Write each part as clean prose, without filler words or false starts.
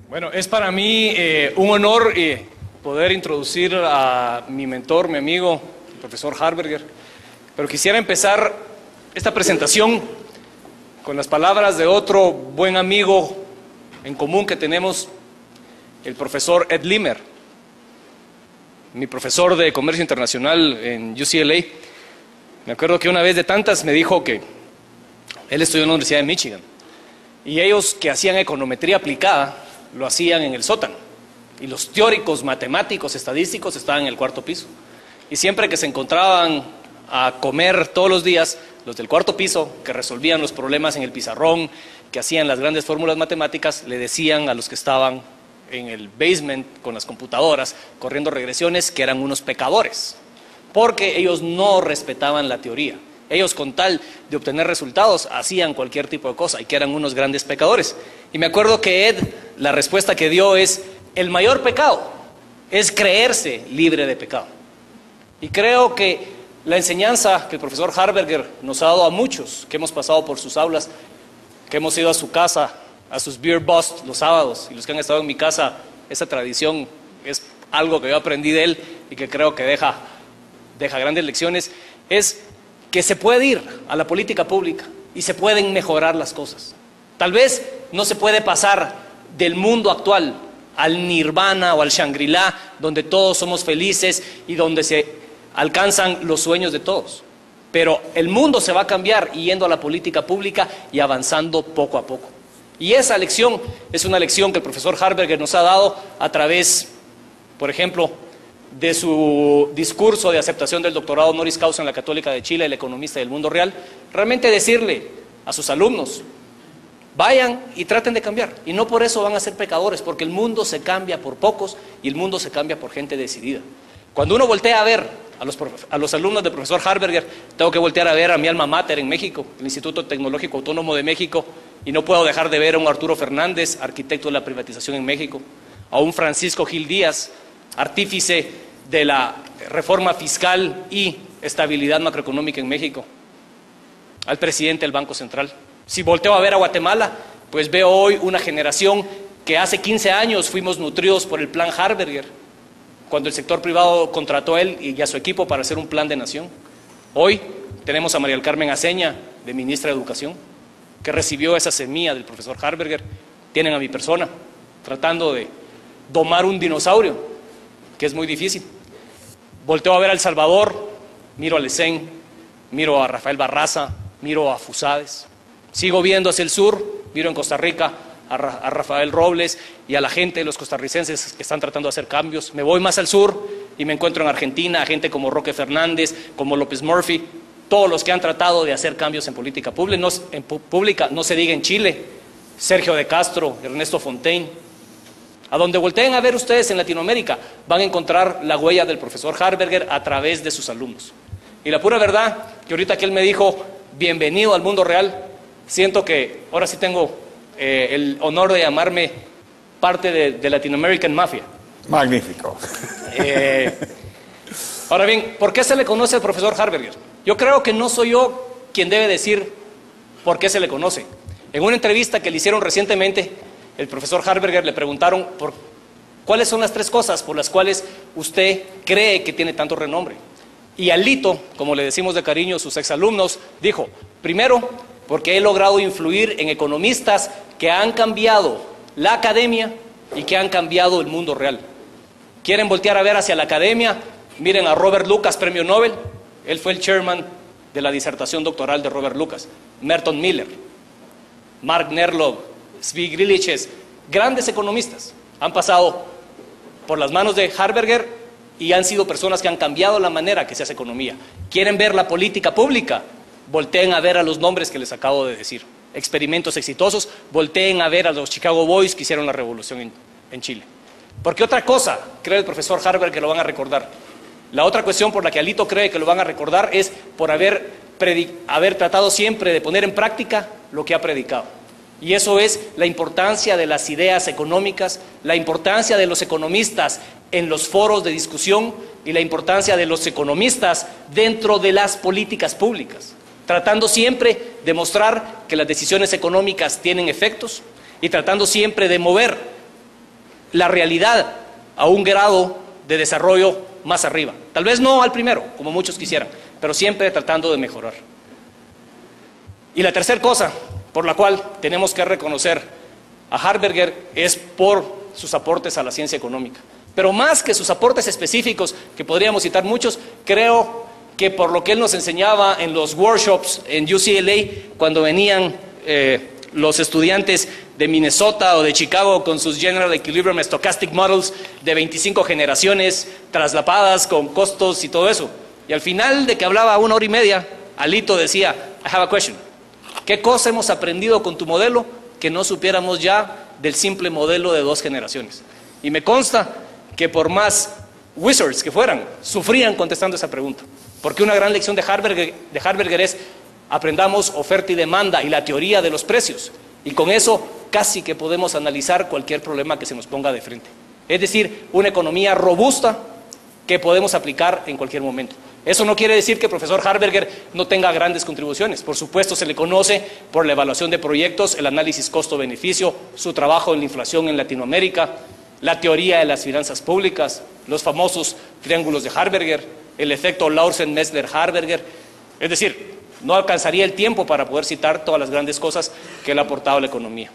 Bueno, es para mí un honor poder introducir a mi mentor, mi amigo, el profesor Harberger. Pero quisiera empezar esta presentación con las palabras de otro buen amigo en común que tenemos, el profesor Ed Limer, mi profesor de Comercio Internacional en UCLA. Me acuerdo que una vez de tantas me dijo que él estudió en la Universidad de Michigan y ellos que hacían econometría aplicada lo hacían en el sótano y los teóricos matemáticos estadísticos estaban en el cuarto piso, y siempre que se encontraban a comer todos los días, los del cuarto piso que resolvían los problemas en el pizarrón, que hacían las grandes fórmulas matemáticas, le decían a los que estaban en el basement con las computadoras corriendo regresiones que eran unos pecadores, porque ellos no respetaban la teoría. Ellos, con tal de obtener resultados, hacían cualquier tipo de cosa y que eran unos grandes pecadores. Y me acuerdo que Ed, la respuesta que dio es: el mayor pecado es creerse libre de pecado. Y creo que la enseñanza que el profesor Harberger nos ha dado a muchos que hemos pasado por sus aulas, que hemos ido a su casa, a sus beer bust los sábados, y los que han estado en mi casa, esa tradición es algo que yo aprendí de él y que creo que deja grandes lecciones, es que se puede ir a la política pública y se pueden mejorar las cosas. Tal vez no se puede pasar del mundo actual al nirvana o al Shangri-La, donde todos somos felices y donde se alcanzan los sueños de todos. Pero el mundo se va a cambiar yendo a la política pública y avanzando poco a poco. Y esa lección es una lección que el profesor Harberger nos ha dado a través, por ejemplo, de su discurso de aceptación del doctorado honoris causa en la Católica de Chile, el economista del mundo real. Realmente decirle a sus alumnos: vayan y traten de cambiar, y no por eso van a ser pecadores, porque el mundo se cambia por pocos y el mundo se cambia por gente decidida. Cuando uno voltea a ver a los alumnos del profesor Harberger, tengo que voltear a ver a mi alma mater en México, el Instituto Tecnológico Autónomo de México, y no puedo dejar de ver a un Arturo Fernández, arquitecto de la privatización en México, a un Francisco Gil Díaz, artífice de la reforma fiscal y estabilidad macroeconómica en México, al presidente del Banco Central. Si volteo a ver a Guatemala, pues veo hoy una generación que hace 15 años fuimos nutridos por el plan Harberger, cuando el sector privado contrató a él y a su equipo para hacer un plan de nación. Hoy tenemos a María del Carmen Aceña, de ministra de Educación, que recibió esa semilla del profesor Harberger. Tienen a mi persona, tratando de domar un dinosaurio, que es muy difícil. Volteo a ver a El Salvador, miro a Lecén, miro a Rafael Barraza, miro a Fusades. Sigo viendo hacia el sur, miro en Costa Rica a Rafael Robles y a la gente, los costarricenses que están tratando de hacer cambios. Me voy más al sur y me encuentro en Argentina a gente como Roque Fernández, como López Murphy, todos los que han tratado de hacer cambios en política pública, no se diga en Chile, Sergio de Castro, Ernesto Fontaine. A donde volteen a ver ustedes en Latinoamérica, van a encontrar la huella del profesor Harberger a través de sus alumnos. Y la pura verdad, que ahorita que él me dijo: bienvenido al mundo real, siento que ahora sí tengo el honor de llamarme parte de Latin American Mafia. Magnífico. Ahora bien, ¿por qué se le conoce al profesor Harberger? Yo creo que no soy yo quien debe decir por qué se le conoce. En una entrevista que le hicieron recientemente, el profesor Harberger le preguntaron cuáles son las 3 cosas por las cuales usted cree que tiene tanto renombre. Y Alito, como le decimos de cariño a sus exalumnos, dijo: primero, porque he logrado influir en economistas que han cambiado la academia y que han cambiado el mundo real. ¿Quieren voltear a ver hacia la academia? Miren a Robert Lucas, premio Nobel. Él fue el chairman de la disertación doctoral de Robert Lucas. Merton Miller, Mark Nerlov, Zvi Griliches, grandes economistas, han pasado por las manos de Harberger y han sido personas que han cambiado la manera que se hace economía. ¿Quieren ver la política pública? Volteen a ver a los nombres que les acabo de decir. Experimentos exitosos, volteen a ver a los Chicago Boys que hicieron la revolución en Chile. Porque otra cosa, cree el profesor Harberger, que lo van a recordar: La otra cuestión por la que Alito cree que lo van a recordar es por haber tratado siempre de poner en práctica lo que ha predicado. Y eso es la importancia de las ideas económicas, la importancia de los economistas en los foros de discusión y la importancia de los economistas dentro de las políticas públicas, tratando siempre de mostrar que las decisiones económicas tienen efectos y tratando siempre de mover la realidad a un grado de desarrollo más arriba. Tal vez no al primero, como muchos quisieran, pero siempre tratando de mejorar. Y la tercera cosa por la cual tenemos que reconocer a Harberger es por sus aportes a la ciencia económica. Pero más que sus aportes específicos, que podríamos citar muchos, creo que por lo que él nos enseñaba en los workshops en UCLA, cuando venían los estudiantes de Minnesota o de Chicago con sus General Equilibrium Stochastic Models de 25 generaciones traslapadas con costos y todo eso. Y al final de que hablaba 1 hora y media, Alito decía, I have a question. ¿Qué cosa hemos aprendido con tu modelo que no supiéramos ya del simple modelo de 2 generaciones? Y me consta que por más wizards que fueran, sufrían contestando esa pregunta. Porque una gran lección de Harberger es aprendamos oferta y demanda y la teoría de los precios. Y con eso casi que podemos analizar cualquier problema que se nos ponga de frente. Es decir, una economía robusta que podemos aplicar en cualquier momento. Eso no quiere decir que el profesor Harberger no tenga grandes contribuciones. Por supuesto, se le conoce por la evaluación de proyectos, el análisis costo-beneficio, su trabajo en la inflación en Latinoamérica, la teoría de las finanzas públicas, los famosos triángulos de Harberger, el efecto Lawson-Metzler-Harberger. Es decir, no alcanzaría el tiempo para poder citar todas las grandes cosas que él ha aportado a la economía.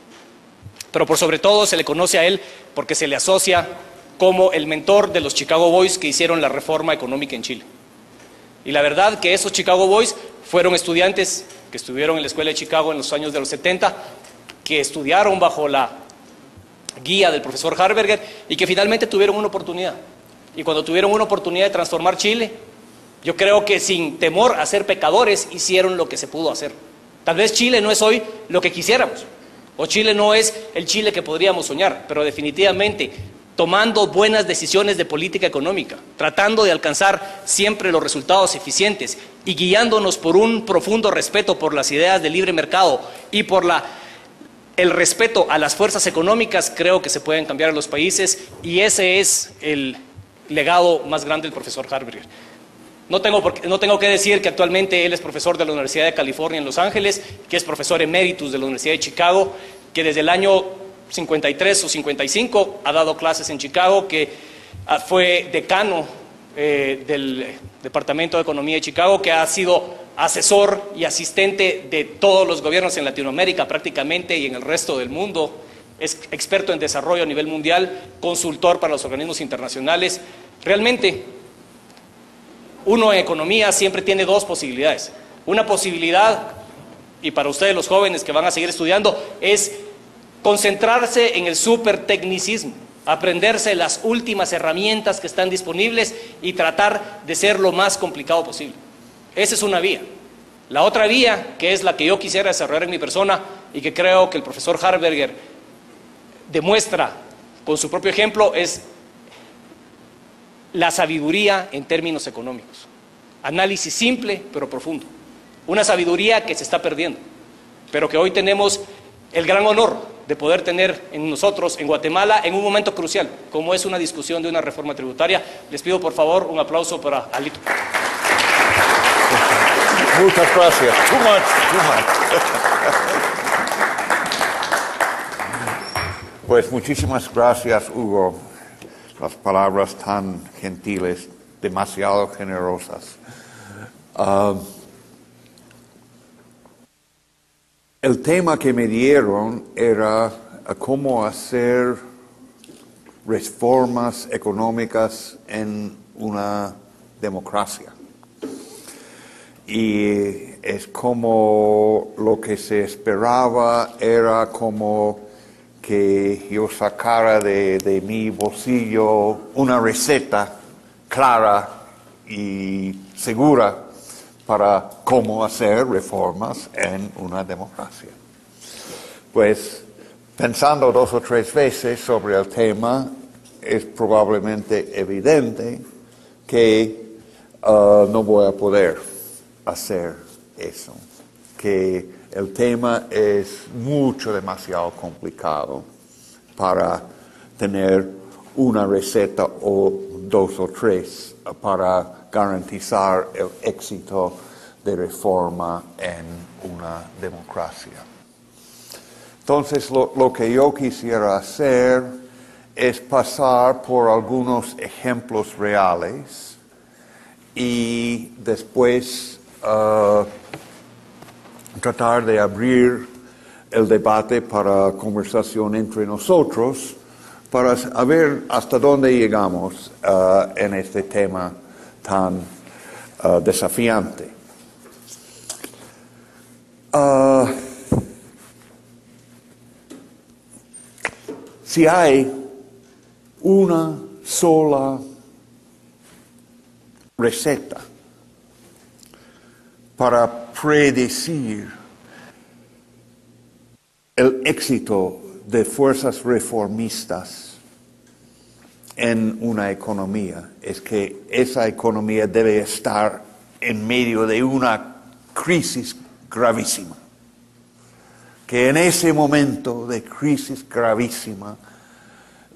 Pero por sobre todo se le conoce a él porque se le asocia como el mentor de los Chicago Boys que hicieron la reforma económica en Chile. Y la verdad que esos Chicago Boys fueron estudiantes que estuvieron en la escuela de Chicago en los años de los 70, que estudiaron bajo la guía del profesor Harberger y que finalmente tuvieron una oportunidad. Y cuando tuvieron una oportunidad de transformar Chile, yo creo que sin temor a ser pecadores hicieron lo que se pudo hacer. Tal vez Chile no es hoy lo que quisiéramos, o Chile no es el Chile que podríamos soñar, pero definitivamente tomando buenas decisiones de política económica, tratando de alcanzar siempre los resultados eficientes y guiándonos por un profundo respeto por las ideas del libre mercado y por el respeto a las fuerzas económicas, creo que se pueden cambiar los países y ese es el legado más grande del profesor Harberger. No tengo que decir que actualmente él es profesor de la Universidad de California en Los Ángeles, que es profesor emeritus de la Universidad de Chicago, que desde el año 53 o 55 ha dado clases en Chicago, que fue decano del Departamento de Economía de Chicago, que ha sido asesor y asistente de todos los gobiernos en Latinoamérica prácticamente y en el resto del mundo, es experto en desarrollo a nivel mundial, consultor para los organismos internacionales. Realmente, uno en economía siempre tiene 2 posibilidades. Una posibilidad, y para ustedes los jóvenes que van a seguir estudiando, es concentrarse en el supertecnicismo, aprenderse las últimas herramientas que están disponibles y tratar de ser lo más complicado posible. Esa es una vía. La otra vía, que es la que yo quisiera desarrollar en mi persona y que creo que el profesor Harberger demuestra con su propio ejemplo, es la sabiduría en términos económicos. Análisis simple pero profundo. Una sabiduría que se está perdiendo, pero que hoy tenemos el gran honor de poder tener en nosotros, en Guatemala, en un momento crucial, como es una discusión de una reforma tributaria. Les pido por favor un aplauso para Alito. Muchas gracias. Too much. Pues muchísimas gracias, Hugo. Las palabras tan gentiles, demasiado generosas. El tema que me dieron era cómo hacer reformas económicas en una democracia. Y es como lo que se esperaba era como que yo sacara de mi bolsillo una receta clara y segura para cómo hacer reformas en una democracia. Pues, pensando 2 o 3 veces sobre el tema, es probablemente evidente que no voy a poder hacer eso, que el tema es demasiado complicado para tener una receta o dos o tres para garantizar el éxito de reforma en una democracia. Entonces, lo que yo quisiera hacer es pasar por algunos ejemplos reales y después tratar de abrir el debate para conversación entre nosotros para ver hasta dónde llegamos en este tema tan desafiante. Si hay una sola receta para predecir el éxito de fuerzas reformistas en una economía, es que esa economía debe estar en medio de una crisis gravísima. Que en ese momento de crisis gravísima,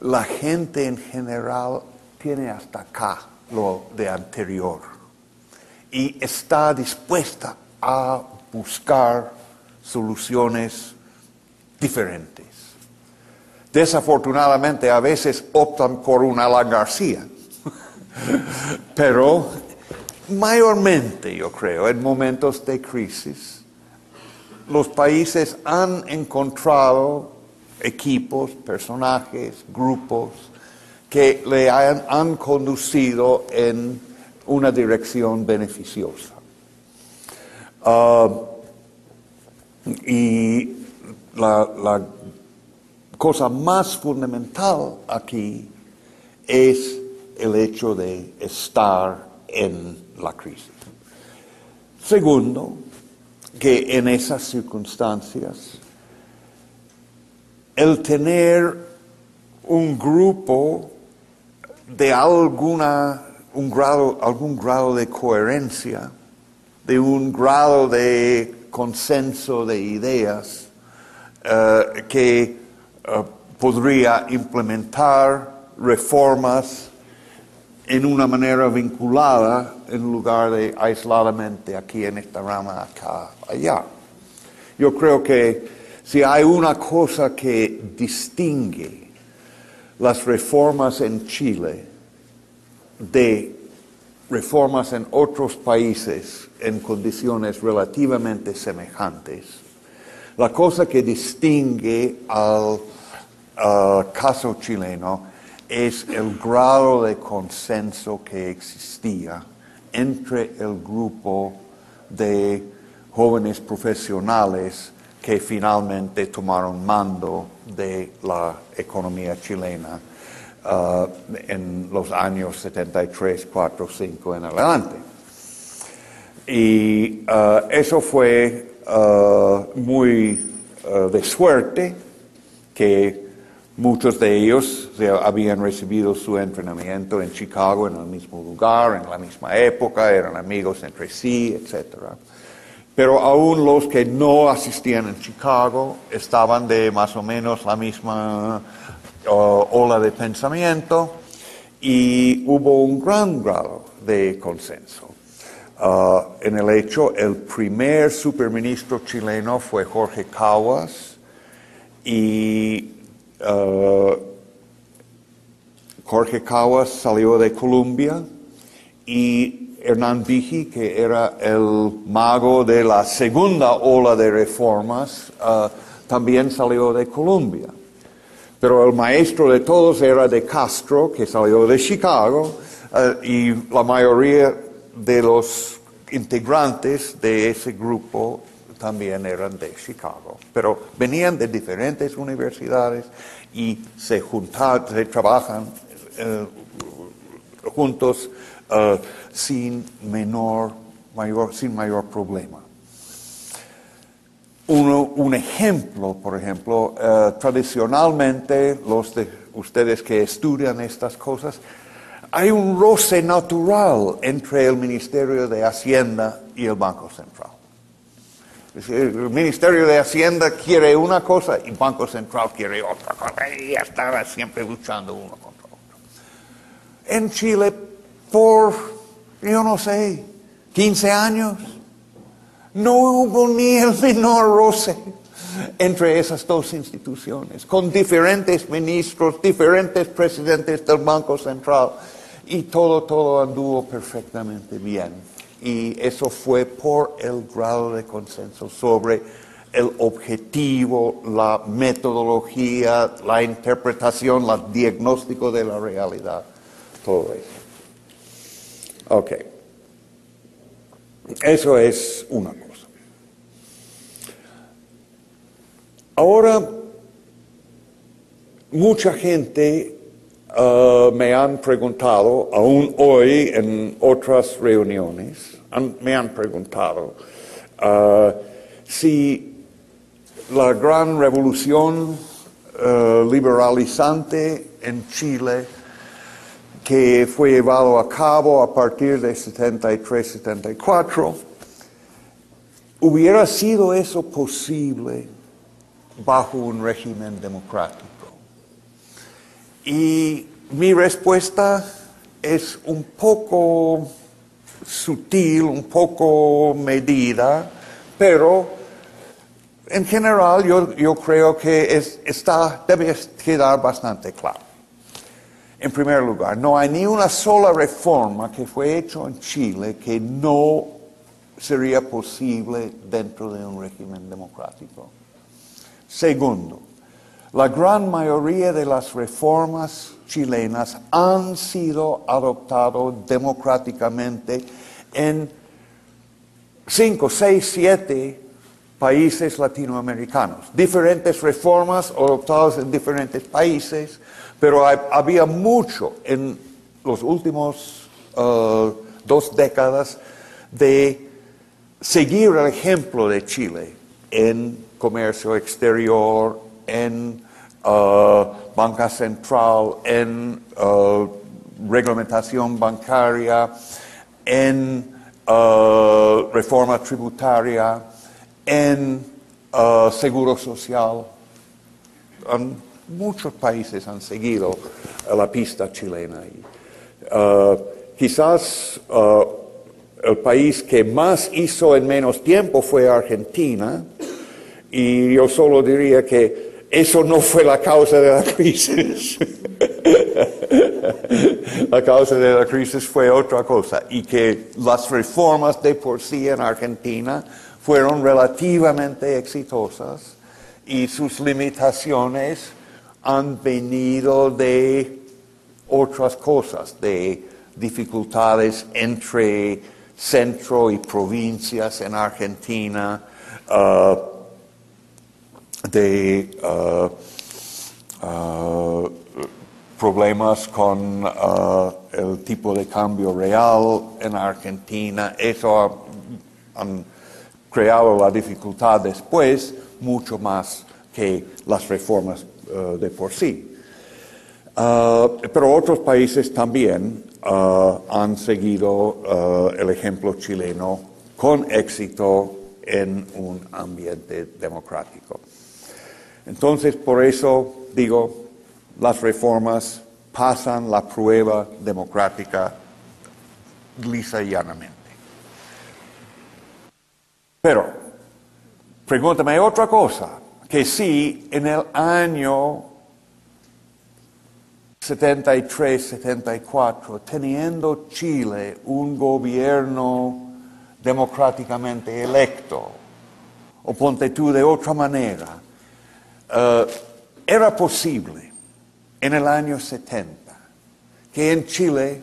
la gente en general tiene hasta acá lo de anterior y está dispuesta a buscar soluciones diferentes. Desafortunadamente a veces optan por un Alan García, pero mayormente yo creo en momentos de crisis los países han encontrado equipos, personajes, grupos que le han conducido en una dirección beneficiosa. Y la cosa más fundamental aquí es el hecho de estar en la crisis. Segundo, que en esas circunstancias el tener un grupo de algún grado de coherencia, de un grado de consenso de ideas que podría implementar reformas en una manera vinculada en lugar de aisladamente aquí en esta rama, acá, allá. Yo creo que si hay una cosa que distingue las reformas en Chile de reformas en otros países en condiciones relativamente semejantes, la cosa que distingue al caso chileno es el grado de consenso que existía entre el grupo de jóvenes profesionales que finalmente tomaron mando de la economía chilena en los años 73, 4, 5 en adelante. Y eso fue muy de suerte que muchos de ellos habían recibido su entrenamiento en Chicago, en el mismo lugar, en la misma época, eran amigos entre sí, etc. Pero aún los que no asistían en Chicago estaban de más o menos la misma ola de pensamiento y hubo un gran grado de consenso. En el hecho, el primer superministro chileno fue Jorge Caguas y Jorge Caguas salió de Colombia y Hernán Vigi, que era el mago de la segunda ola de reformas, también salió de Colombia. Pero el maestro de todos era de Castro, que salió de Chicago, y la mayoría de los integrantes de ese grupo también eran de Chicago, pero venían de diferentes universidades y se trabajan juntos sin mayor problema. Un ejemplo, por ejemplo, tradicionalmente los de ustedes que estudian estas cosas hay un roce natural entre el Ministerio de Hacienda y el Banco Central. Es decir, el Ministerio de Hacienda quiere una cosa y el Banco Central quiere otra cosa, y ya estaba siempre luchando uno contra otro. En Chile, por, yo no sé, 15 años, no hubo ni el menor roce entre esas dos instituciones, con diferentes ministros, diferentes presidentes del Banco Central, y todo anduvo perfectamente bien. Y eso fue por el grado de consenso sobre el objetivo, la metodología, la interpretación, el diagnóstico de la realidad, todo eso. Ok. Eso es una cosa. Ahora, mucha gente me han preguntado, aún hoy en otras reuniones, me han preguntado si la gran revolución liberalizante en Chile, que fue llevado a cabo a partir de 73-74, hubiera sido eso posible bajo un régimen democrático. Y mi respuesta es un poco sutil, un poco medida, pero en general yo creo que debe quedar bastante claro. En primer lugar, no hay ni una sola reforma que fue hecha en Chile que no sería posible dentro de un régimen democrático. Segundo, la gran mayoría de las reformas chilenas han sido adoptadas democráticamente en 5, 6, 7 países latinoamericanos. Diferentes reformas adoptadas en diferentes países, pero había mucho en los últimos 2 décadas de seguir el ejemplo de Chile en comercio exterior, en banca central, en reglamentación bancaria, en reforma tributaria, en seguro social. Muchos países han seguido la pista chilena. Quizás el país que más hizo en menos tiempo fue Argentina, y yo solo diría que eso no fue la causa de la crisis. La causa de la crisis fue otra cosa, y que las reformas de por sí en Argentina fueron relativamente exitosas, y sus limitaciones han venido de otras cosas, de dificultades entre centro y provincias en Argentina, de problemas con el tipo de cambio real en Argentina. Eso han creado la dificultad después, mucho más que las reformas de por sí. Pero otros países también han seguido el ejemplo chileno con éxito en un ambiente democrático. Entonces, por eso digo, las reformas pasan la prueba democrática lisa y llanamente. Pero, pregúntame otra cosa, que si en el año 73, 74, teniendo Chile un gobierno democráticamente electo, o ponte tú de otra manera, era posible en el año 70 que en Chile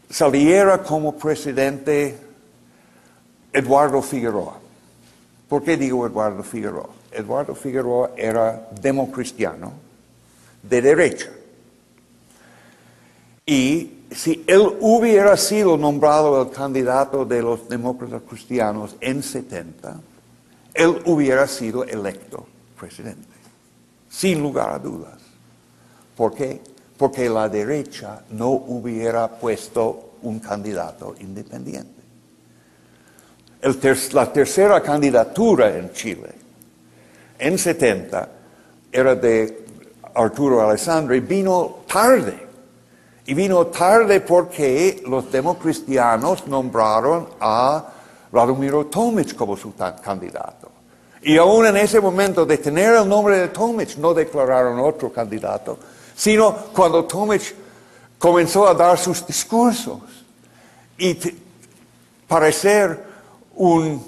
saliera como presidente Eduardo Figueroa. ¿Por qué digo Eduardo Figueroa? Eduardo Figueroa era democristiano de derecha. Y si él hubiera sido nombrado el candidato de los demócratas cristianos en 70, él hubiera sido electo presidente, sin lugar a dudas. ¿Por qué? porque la derecha no hubiera puesto un candidato independiente. La tercera candidatura en Chile, en 70, era de Arturo Alessandri, vino tarde. Y vino tarde porque los democristianos nombraron a Radomiro Tomic como su candidato. Y aún en ese momento de tener el nombre de Tomic no declararon otro candidato, sino cuando Tomic comenzó a dar sus discursos y parecer un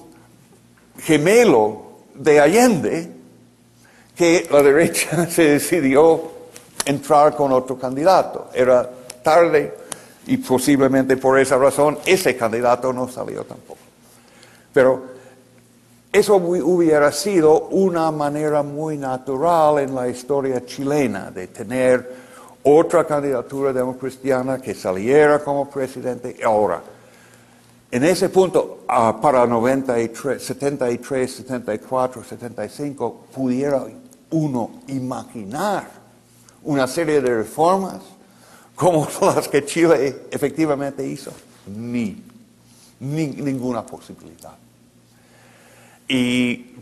gemelo de Allende, que la derecha se decidió entrar con otro candidato. Era tarde y posiblemente por esa razón ese candidato no salió tampoco. Pero eso hubiera sido una manera muy natural en la historia chilena de tener otra candidatura democristiana que saliera como presidente. Ahora, en ese punto, para 93, 73, 74, 75, pudiera uno imaginar una serie de reformas como las que Chile efectivamente hizo. Ninguna posibilidad. Y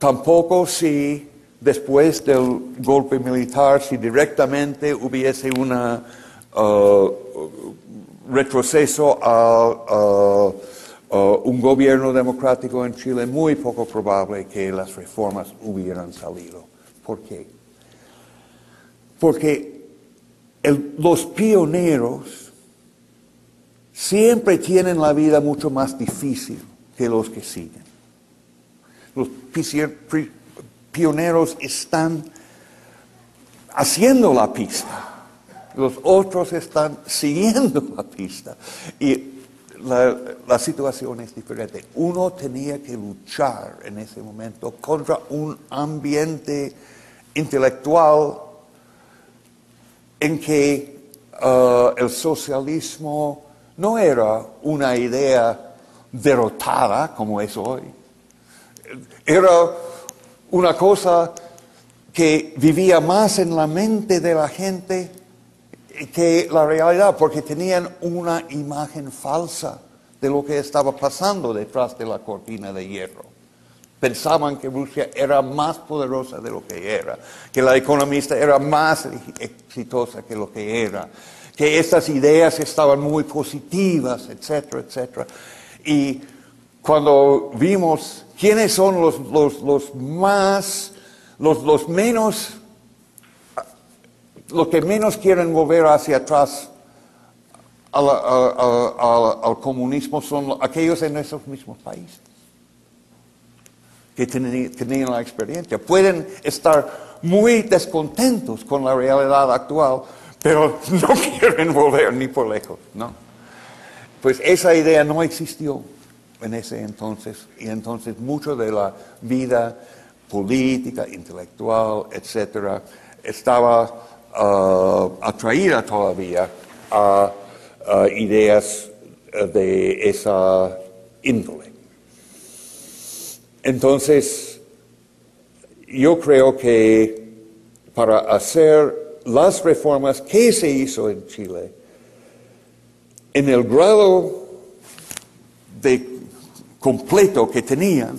tampoco si después del golpe militar, si directamente hubiese un retroceso a un gobierno democrático en Chile, muy poco probable que las reformas hubieran salido. ¿Por qué? Porque los pioneros siempre tienen la vida mucho más difícil que los que siguen. Los pioneros están haciendo la pista, los otros están siguiendo la pista. Y la situación es diferente. Uno tenía que luchar en ese momento contra un ambiente intelectual en que el socialismo no era una idea derrotada como es hoy. Era una cosa que vivía más en la mente de la gente que la realidad, porque tenían una imagen falsa de lo que estaba pasando detrás de la cortina de hierro. Pensaban que Rusia era más poderosa de lo que era, que la economista era más exitosa que lo que era, que estas ideas estaban muy positivas, etcétera, etcétera. Y cuando vimos quiénes son los que menos quieren volver hacia atrás al comunismo, son aquellos en esos mismos países que tenían la experiencia. Pueden estar muy descontentos con la realidad actual, pero no quieren volver ni por lejos, ¿no? Pues esa idea no existió en ese entonces, y entonces mucho de la vida política, intelectual, etcétera, estaba atraída todavía a ideas de esa índole. Entonces, yo creo que para hacer las reformas que se hizo en Chile, en el grado de completo que tenían,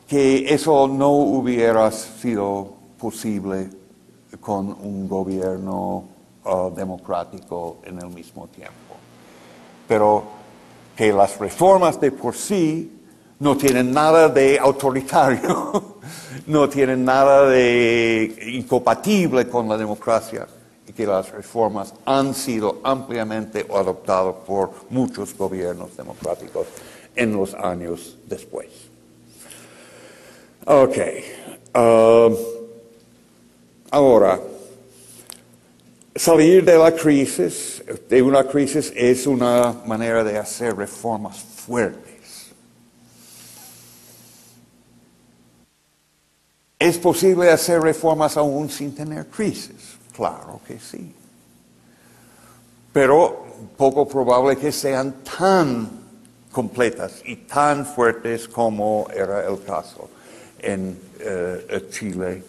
que eso no hubiera sido posible con un gobierno democrático en el mismo tiempo. Pero que las reformas de por sí no tienen nada de autoritario, no tienen nada de incompatible con la democracia, y que las reformas han sido ampliamente adoptadas por muchos gobiernos democráticos en los años después. Ok. Ahora, salir de la crisis, de una crisis, es una manera de hacer reformas fuertes. ¿Es posible hacer reformas aún sin tener crisis? Claro que sí. Pero poco probable que sean tan completas y tan fuertes como era el caso en Chile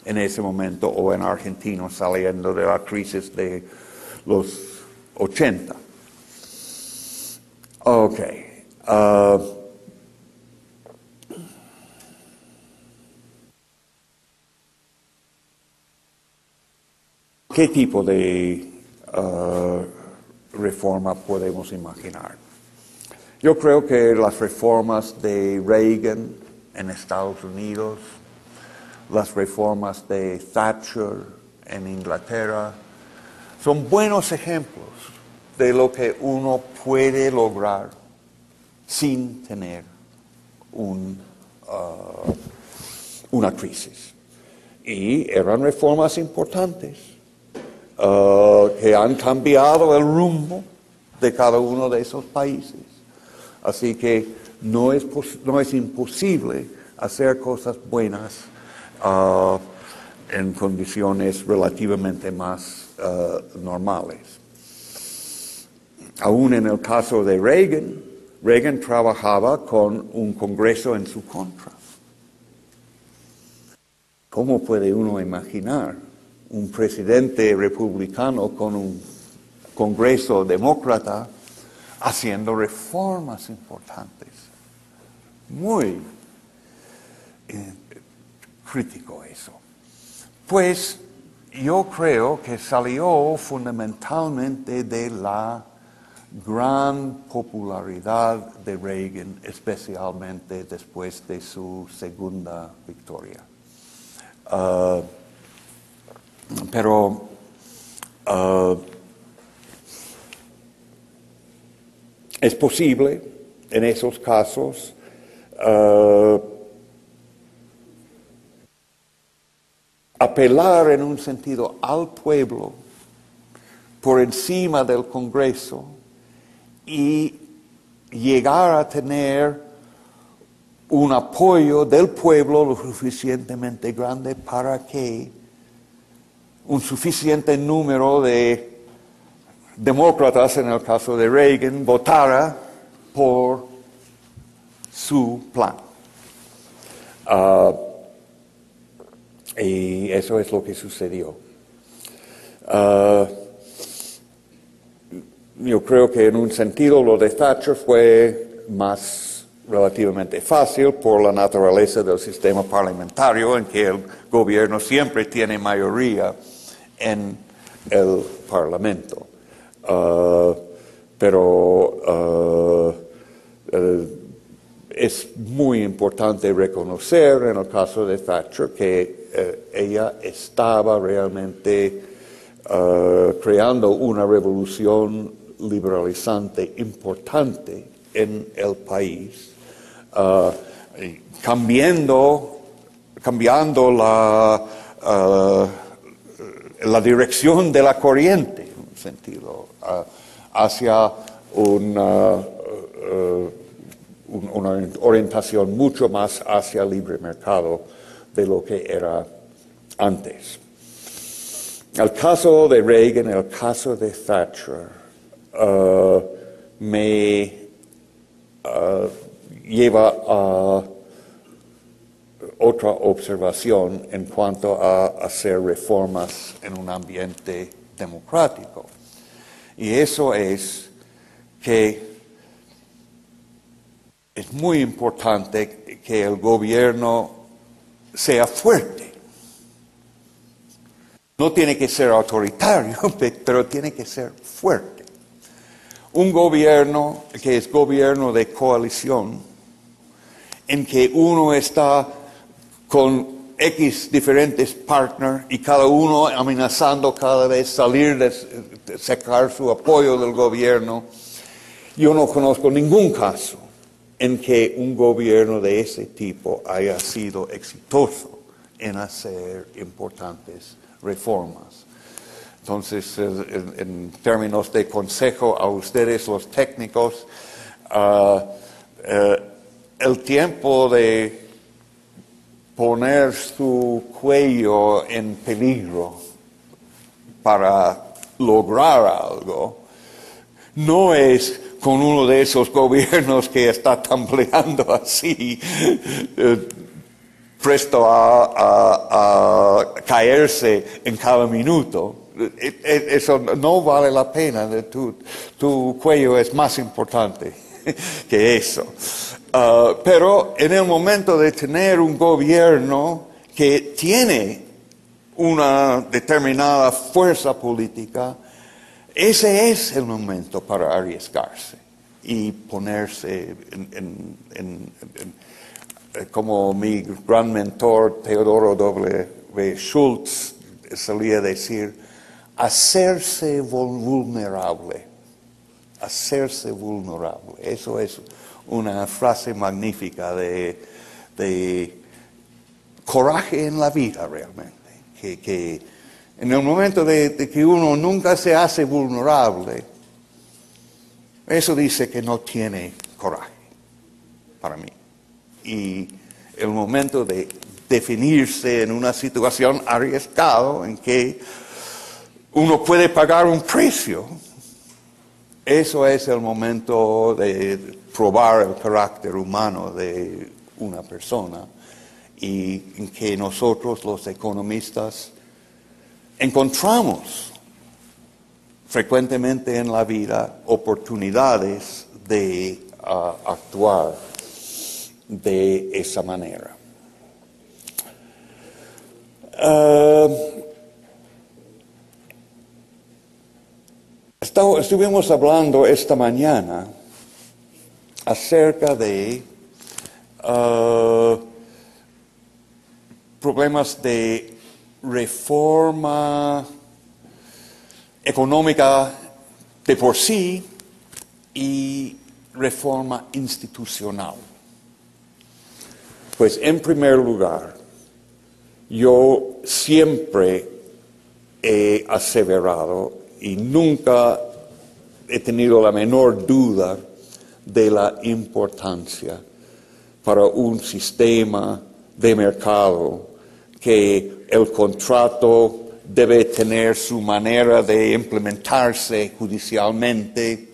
en ese momento, o en Argentina saliendo de la crisis de los 80. Ok. ¿Qué tipo de reforma podemos imaginar? Yo creo que las reformas de Reagan en Estados Unidos, las reformas de Thatcher en Inglaterra, son buenos ejemplos de lo que uno puede lograr sin tener una crisis. Y eran reformas importantes que han cambiado el rumbo de cada uno de esos países. Así que no es imposible hacer cosas buenas en condiciones relativamente más normales. Aún en el caso de Reagan, Reagan trabajaba con un Congreso en su contra. ¿Cómo puede uno imaginar un presidente republicano con un Congreso demócrata haciendo reformas importantes? Muy crítico eso. Pues yo creo que salió fundamentalmente de la gran popularidad de Reagan, especialmente después de su segunda victoria. Pero es posible en esos casos apelar en un sentido al pueblo por encima del Congreso y llegar a tener un apoyo del pueblo lo suficientemente grande para que un suficiente número de demócratas, en el caso de Reagan, votara por su plan. Y eso es lo que sucedió. Yo creo que en un sentido lo de Thatcher fue más relativamente fácil por la naturaleza del sistema parlamentario, en que el gobierno siempre tiene mayoría en el Parlamento. Pero es muy importante reconocer en el caso de Thatcher que ella estaba realmente creando una revolución liberalizante importante en el país, cambiando la dirección de la corriente, en un sentido, hacia una orientación mucho más hacia el libre mercado de lo que era antes. El caso de Reagan, el caso de Thatcher, me lleva a otra observación en cuanto a hacer reformas en un ambiente democrático. Y eso es que es muy importante que el gobierno sea fuerte. No tiene que ser autoritario, pero tiene que ser fuerte. Un gobierno que es gobierno de coalición, en que uno está con X diferentes partners y cada uno amenazando cada vez salir de sacar su apoyo del gobierno. Yo no conozco ningún caso en que un gobierno de ese tipo haya sido exitoso en hacer importantes reformas. Entonces, en términos de consejo a ustedes, los técnicos, el tiempo de poner su cuello en peligro para lograr algo no es con uno de esos gobiernos que está tambaleando así presto a caerse en cada minuto. Eso no vale la pena. Tu cuello es más importante que eso. Pero en el momento de tener un gobierno que tiene una determinada fuerza política, ese es el momento para arriesgarse y ponerse como mi gran mentor Theodore W. Schultz solía decir, hacerse vulnerable. Hacerse vulnerable. Eso es una frase magnífica de coraje en la vida realmente. Que en el momento de que uno nunca se hace vulnerable, eso dice que no tiene coraje para mí. Y el momento de definirse en una situación arriesgada en que uno puede pagar un precio, eso es el momento de probar el carácter humano de una persona y en que nosotros los economistas encontramos frecuentemente en la vida oportunidades de actuar de esa manera. Estuvimos hablando esta mañana acerca de problemas de reforma económica de por sí y reforma institucional. Pues en primer lugar, yo siempre he aseverado y nunca he tenido la menor duda de la importancia para un sistema de mercado que el contrato debe tener su manera de implementarse judicialmente,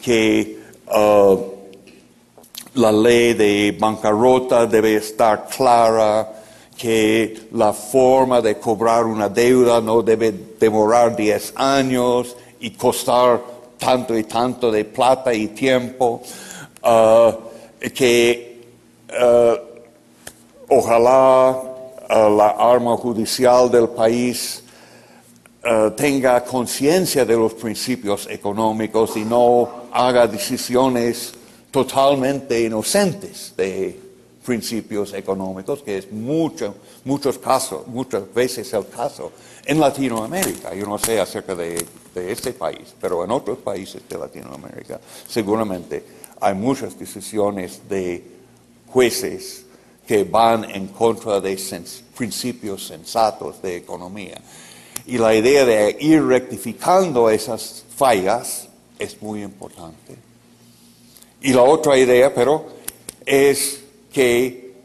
que la ley de bancarrota debe estar clara, que la forma de cobrar una deuda no debe demorar 10 años y costar tanto y tanto de plata y tiempo, que ojalá la arma judicial del país tenga conciencia de los principios económicos y no haga decisiones totalmente inocentes de principios económicos, que es muchas veces el caso en Latinoamérica. Yo no sé acerca de este país, pero en otros países de Latinoamérica seguramente hay muchas decisiones de jueces que van en contra de principios sensatos de economía. Y la idea de ir rectificando esas fallas es muy importante. Y la otra idea, pero, es que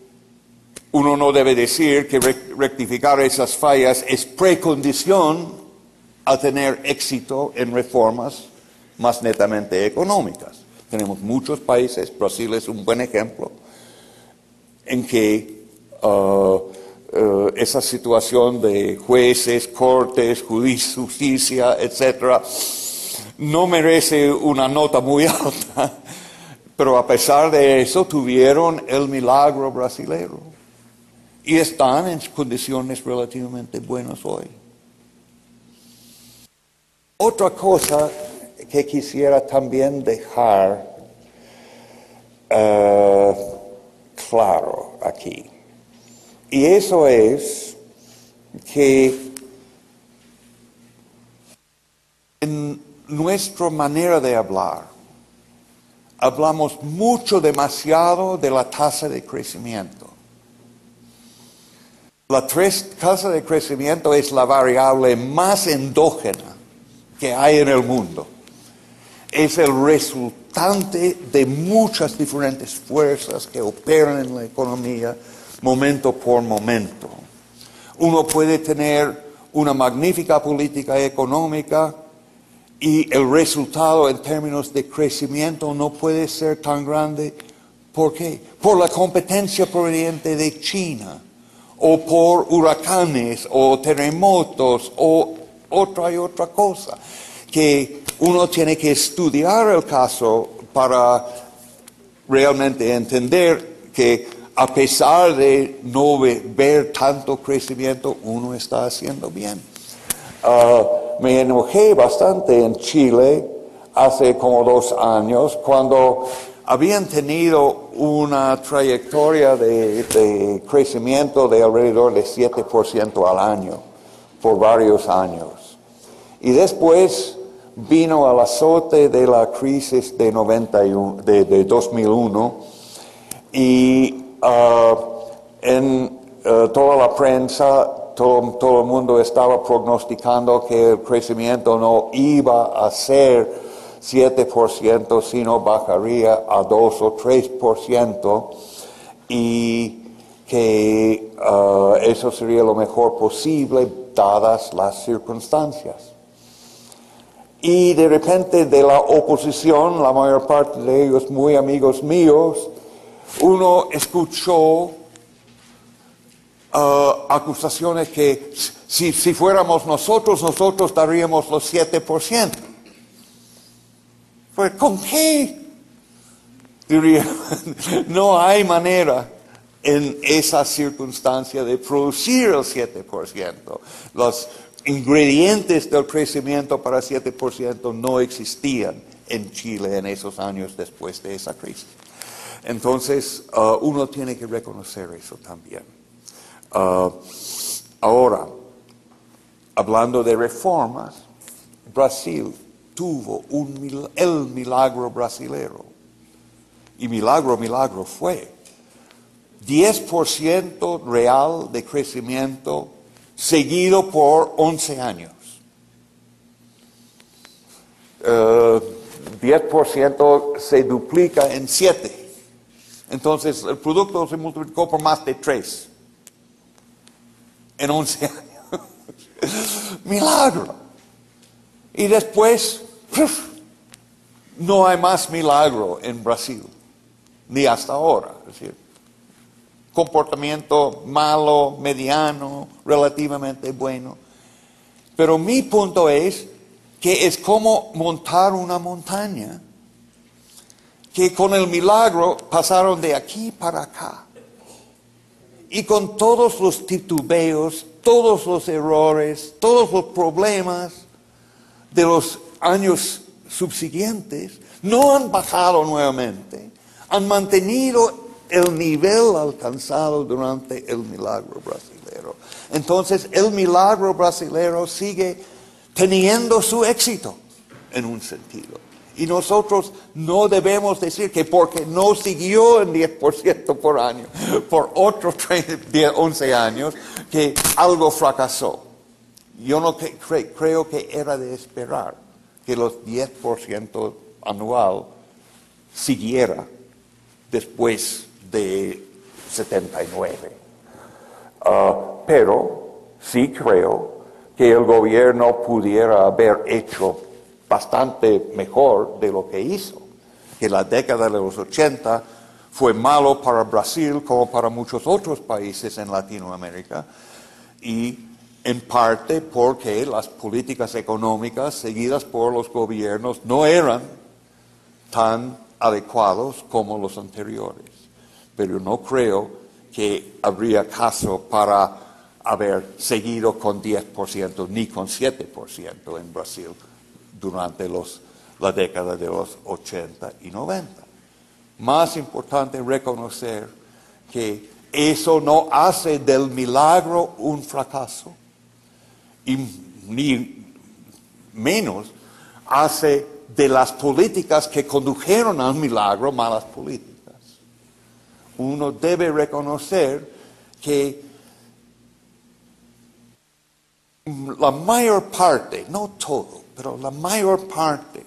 uno no debe decir que rectificar esas fallas es precondición a tener éxito en reformas más netamente económicas. Tenemos muchos países, Brasil es un buen ejemplo, en que esa situación de jueces, cortes, justicia, etcétera, no merece una nota muy alta, pero a pesar de eso tuvieron el milagro brasilero y están en condiciones relativamente buenas hoy. Otra cosa que quisiera también dejar claro aquí, y eso es que en nuestra manera de hablar, hablamos demasiado de la tasa de crecimiento. La tasa de crecimiento es la variable más endógena que hay en el mundo. Es el resultante de muchas diferentes fuerzas que operan en la economía momento por momento. Uno puede tener una magnífica política económica y el resultado en términos de crecimiento no puede ser tan grande ¿Por qué? Por la competencia proveniente de China, o por huracanes, o terremotos, o otra y otra cosa, que uno tiene que estudiar el caso para realmente entender que a pesar de no ver tanto crecimiento, uno está haciendo bien. Me enojé bastante en Chile hace como 2 años cuando habían tenido una trayectoria de crecimiento de alrededor de 7% al año por varios años. Y después vino el azote de la crisis de 2001 y en toda la prensa todo el mundo estaba prognosticando que el crecimiento no iba a ser 7%, sino bajaría a 2 o 3%, y que eso sería lo mejor posible dadas las circunstancias. Y de repente de la oposición, la mayor parte de ellos muy amigos míos, uno escuchó acusaciones que si fuéramos nosotros daríamos los 7%. Pues, ¿con qué? Diría, no hay manera en esa circunstancia de producir el 7%. Los ingredientes del crecimiento para 7% no existían en Chile en esos años después de esa crisis. Entonces, uno tiene que reconocer eso también. Ahora, hablando de reformas, Brasil tuvo el milagro brasilero. Y milagro fue 10% real de crecimiento seguido por 11 años. 10% se duplica en 7. Entonces el producto se multiplicó por más de 3 en 11 años. Milagro. Y después, no hay más milagro en Brasil, ni hasta ahora. Es decir, comportamiento malo, mediano, relativamente bueno. Pero mi punto es que es como montar una montaña, que con el milagro pasaron de aquí para acá. Y con todos los titubeos, todos los errores, todos los problemas de los años subsiguientes, no han bajado nuevamente, han mantenido el nivel alcanzado durante el milagro brasilero. Entonces el milagro brasilero sigue teniendo su éxito en un sentido. Y nosotros no debemos decir que porque no siguió en 10% por año, por otros 11 años, que algo fracasó. Yo no creo que era de esperar que los 10% anual siguiera después de 79. Pero sí creo que el gobierno pudiera haber hecho bastante mejor de lo que hizo. Que la década de los 80 fue malo para Brasil como para muchos otros países en Latinoamérica, y en parte porque las políticas económicas seguidas por los gobiernos no eran tan adecuados como los anteriores. Pero no creo que habría caso para haber seguido con 10% ni con 7% en Brasil durante la década de los 80 y 90. Más importante reconocer que eso no hace del milagro un fracaso, y ni menos hace de las políticas que condujeron al milagro malas políticas. Uno debe reconocer que la mayor parte, no todo, pero la mayor parte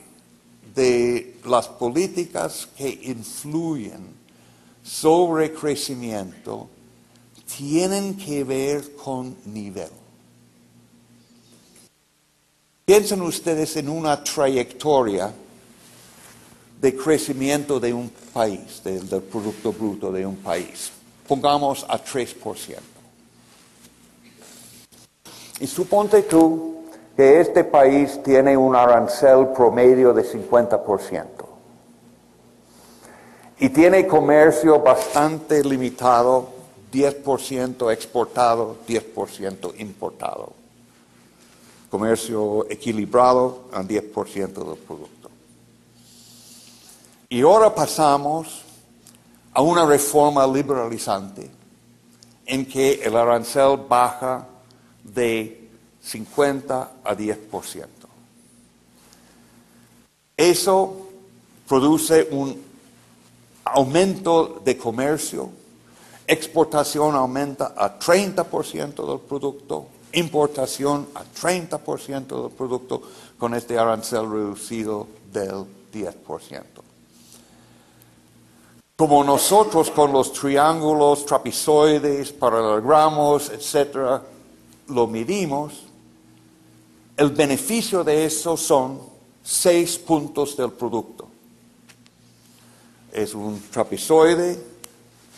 de las políticas que influyen sobre crecimiento tienen que ver con nivel. Piensen ustedes en una trayectoria de crecimiento de un país, del Producto Bruto de un país. Pongamos a 3%. Y suponte tú que este país tiene un arancel promedio de 50%. Y tiene comercio bastante limitado, 10% exportado, 10% importado. Comercio equilibrado a 10% del producto. Y ahora pasamos a una reforma liberalizante en que el arancel baja de 50 a 10%. Eso produce un aumento de comercio, exportación aumenta a 30% del producto, importación a 30% del producto con este arancel reducido del 10%. Como nosotros con los triángulos, trapezoides, paralelogramos, etcétera, lo medimos, el beneficio de eso son 6 puntos del producto. Es un trapezoide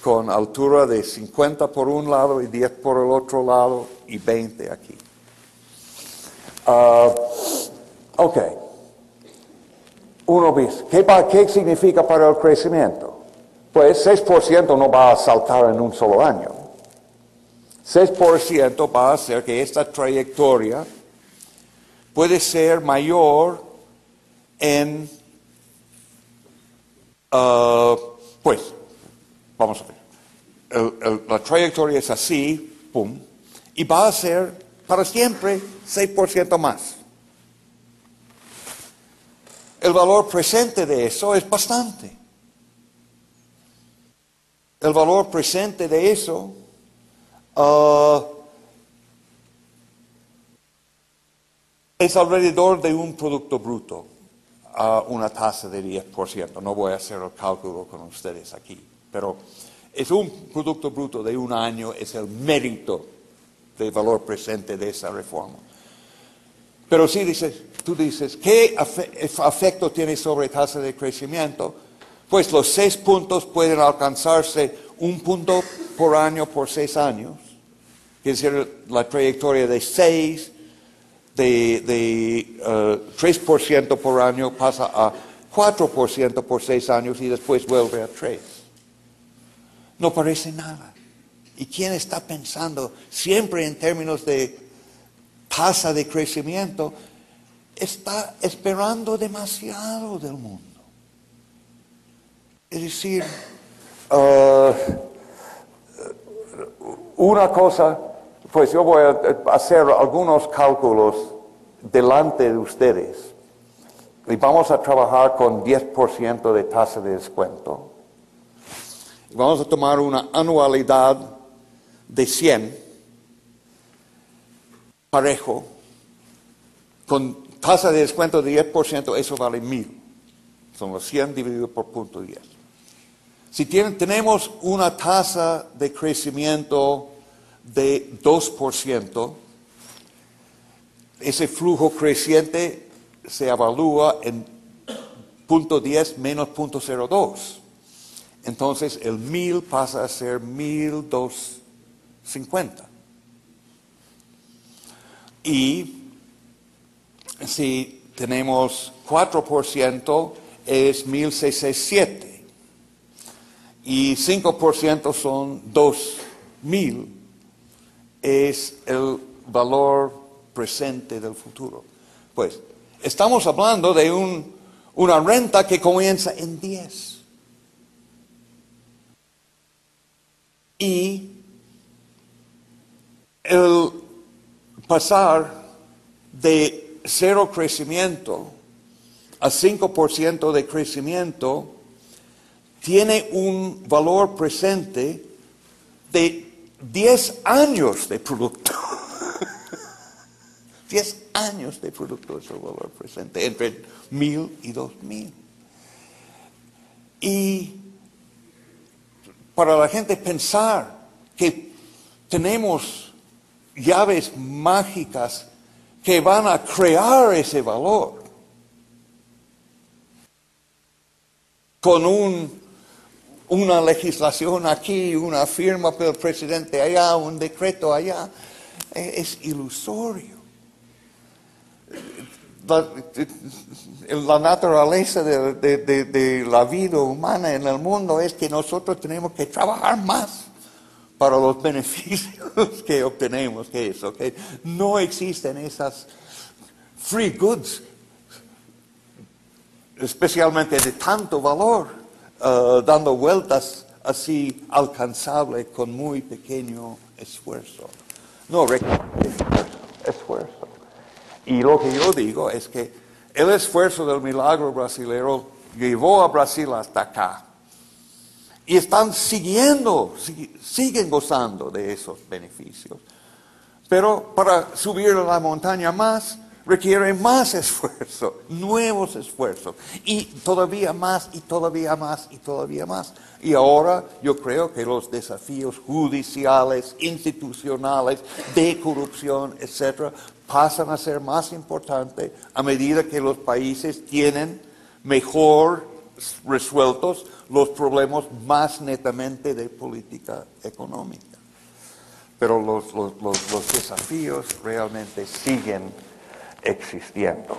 con altura de 50 por un lado y 10 por el otro lado y 20 aquí. Ok. Uno dice, ¿qué significa para el crecimiento? Pues 6% no va a saltar en un solo año. 6% va a hacer que esta trayectoria puede ser mayor en, pues, vamos a ver, la trayectoria es así, pum, y va a ser para siempre 6% más. El valor presente de eso es bastante. El valor presente de eso es alrededor de un producto bruto, una tasa de 10%. No voy a hacer el cálculo con ustedes aquí, pero es un producto bruto de un año, es el mérito del valor presente de esa reforma. Pero si tú dices, ¿qué efecto tiene sobre tasa de crecimiento? Pues los 6 puntos pueden alcanzarse 1 punto por año por 6 años. Es decir, la trayectoria de 6, de 3% por año pasa a 4% por 6 años y después vuelve a 3. No parece nada. ¿Y quién está pensando siempre en términos de tasa de crecimiento? Está esperando demasiado del mundo. Es decir, una cosa, pues yo voy a hacer algunos cálculos delante de ustedes y vamos a trabajar con 10% de tasa de descuento. Vamos a tomar una anualidad de 100, parejo, con tasa de descuento de 10%, eso vale 1000. Son los 100 dividido por 0.10. Si tenemos una tasa de crecimiento de 2%, ese flujo creciente se evalúa en 0.10 menos 0.02. Entonces el 1000 pasa a ser 1250. Y si tenemos 4% es 1667. Y 5% son 2000. Es el valor presente del futuro. Pues estamos hablando de una renta que comienza en 10. Y el pasar de 0 crecimiento a 5% de crecimiento tiene un valor presente de 10 años de producto. 10 años de producto es el valor presente, entre 1000 y 2000. Y para la gente pensar que tenemos llaves mágicas que van a crear ese valor, con una legislación aquí, una firma del presidente allá, un decreto allá, es ilusorio. La naturaleza de la vida humana en el mundo es que nosotros tenemos que trabajar más para los beneficios que obtenemos, que eso, que no existen esas free goods, especialmente de tanto valor, dando vueltas así alcanzable con muy pequeño esfuerzo. No requiere esfuerzo. Y lo que yo digo es que el esfuerzo del milagro brasilero llevó a Brasil hasta acá. Y están siguen gozando de esos beneficios. Pero para subir a la montaña más, requiere más esfuerzo, nuevos esfuerzos. Y todavía más, y todavía más, y todavía más. Y ahora yo creo que los desafíos judiciales, institucionales, de corrupción, etc., pasan a ser más importantes a medida que los países tienen mejor resueltos los problemas más netamente de política económica. Pero los desafíos realmente siguen existiendo.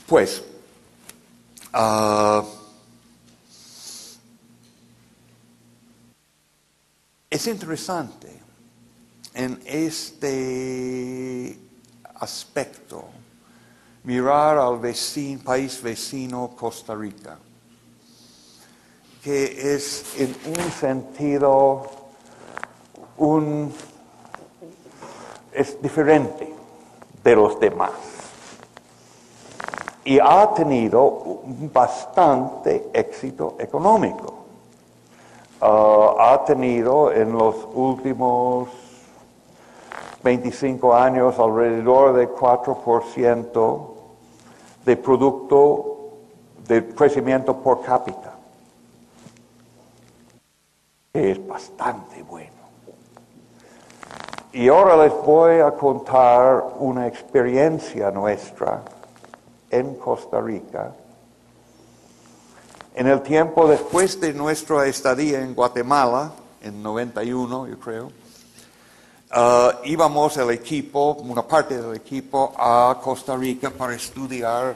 Pues, es interesante en este aspecto mirar al país vecino Costa Rica, que es en un sentido es diferente de los demás y ha tenido bastante éxito económico. Ha tenido en los últimos 25 años alrededor de 4% de producto de crecimiento por cápita, que es bastante bueno. Y ahora les voy a contar una experiencia nuestra en Costa Rica. En el tiempo después de nuestra estadía en Guatemala, en 91 yo creo, íbamos el equipo, una parte del equipo, a Costa Rica para estudiar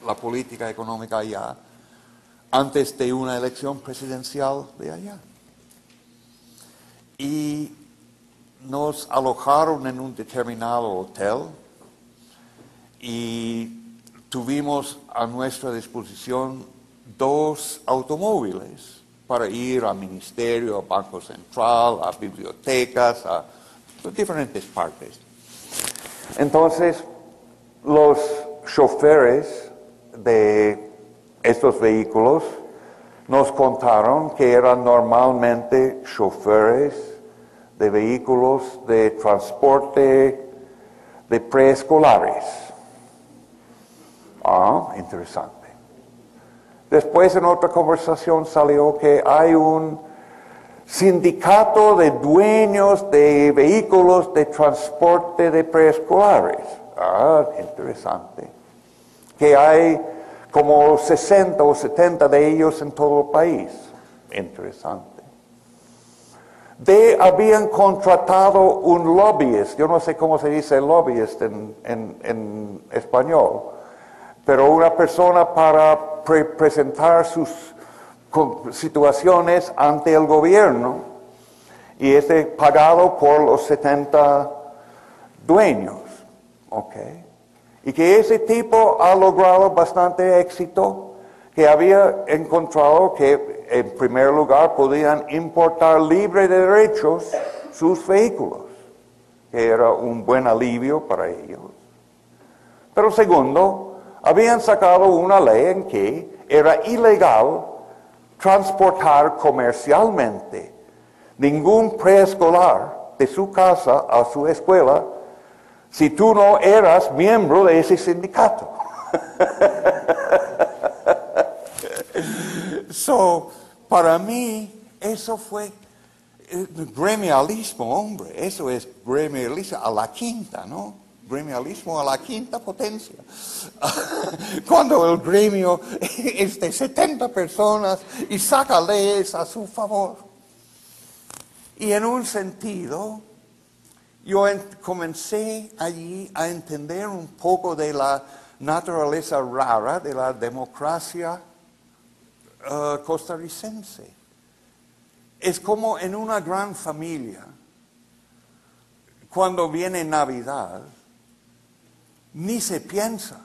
la política económica allá, antes de una elección presidencial de allá. Y nos alojaron en un determinado hotel y tuvimos a nuestra disposición 2 automóviles para ir al ministerio, al Banco Central, a bibliotecas, a diferentes partes. Entonces, los choferes de estos vehículos nos contaron que eran normalmente choferes de vehículos de transporte de preescolares. Interesante. Después en otra conversación salió que hay un sindicato de dueños de vehículos de transporte de preescolares. Interesante. Que hay como 60 o 70 de ellos en todo el país. Interesante. Habían contratado un lobbyist, yo no sé cómo se dice lobbyist en español, pero una persona para presentar sus situaciones ante el gobierno, y es pagado por los 70 dueños, y que ese tipo ha logrado bastante éxito, que había encontrado que en primer lugar podían importar libre de derechos sus vehículos, que era un buen alivio para ellos. Pero segundo, habían sacado una ley en que era ilegal transportar comercialmente ningún preescolar de su casa a su escuela si tú no eras miembro de ese sindicato. Para mí, eso fue gremialismo, hombre. Eso es gremialismo a la quinta, ¿no? gremialismo a la quinta potencia. Cuando el gremio es de 70 personas y saca leyes a su favor. Y en un sentido, yo comencé allí a entender un poco de la naturaleza rara de la democracia costarricense. Es como en una gran familia, cuando viene Navidad, ni se piensa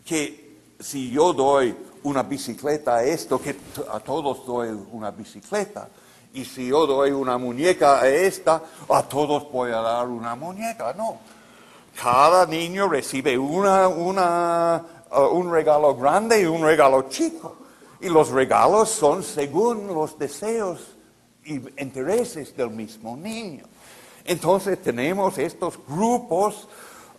que si yo doy una bicicleta a esto, que a todos doy una bicicleta. Y si yo doy una muñeca a esta, a todos voy a dar una muñeca. No. Cada niño recibe un regalo grande y un regalo chico. Y los regalos son según los deseos y intereses del mismo niño. Entonces tenemos estos grupos